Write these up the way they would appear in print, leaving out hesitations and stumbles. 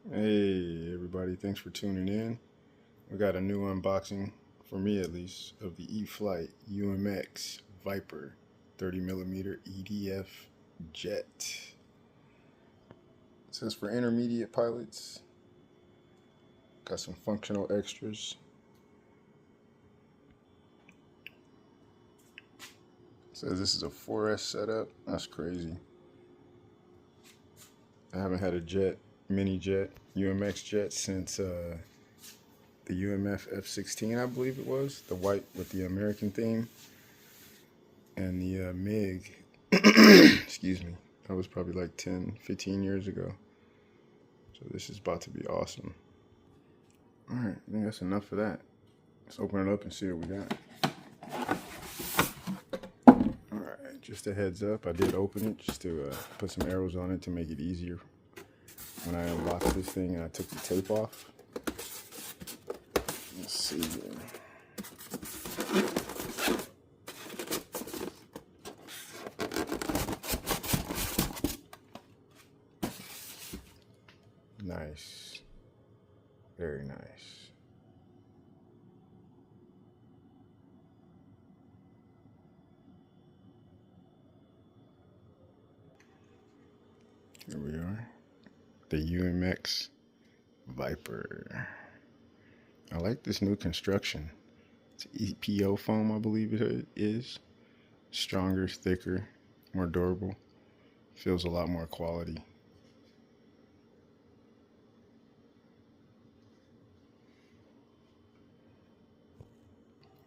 Hey everybody, thanks for tuning in. We got a new unboxing, for me at least, of the Eflite UMX Viper 30mm EDF jet. It says for intermediate pilots. Got some functional extras. It says this is a 4S setup. That's crazy. I haven't had a jet, mini jet, UMX jet since the UMF F-16, I believe it was, the white with the American theme, and the MiG, excuse me, that was probably like 10, 15 years ago. So this is about to be awesome. All right, I think that's enough for that. Let's open it up and see what we got. All right, just a heads up, I did open it just to put some arrows on it to make it easier when I unboxed this thing and I took the tape off. Let's see here. Nice. Very nice. Here we are. The UMX Viper. I like this new construction. It's EPO foam, I believe it is. Stronger, thicker, more durable. Feels a lot more quality.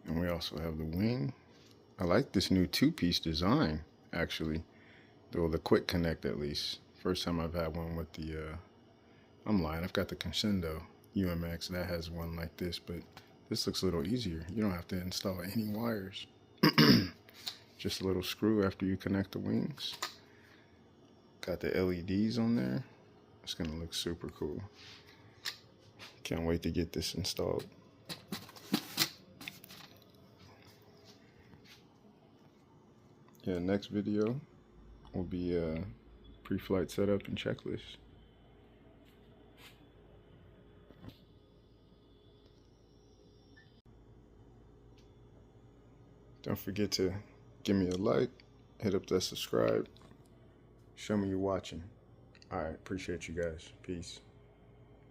And we also have the wing. I like this new two-piece design, actually. Though the quick connect, at least. First time I've had one with the, I'm lying, I've got the Crescendo UMX that has one like this, but this looks a little easier. You don't have to install any wires. Just a little screw after you connect the wings. Got the LEDs on there. It's gonna look super cool. Can't wait to get this installed. Yeah, next video will be pre-flight setup and checklist. Don't forget to give me a like, hit up that subscribe, show me you're watching. All right, appreciate you guys. Peace.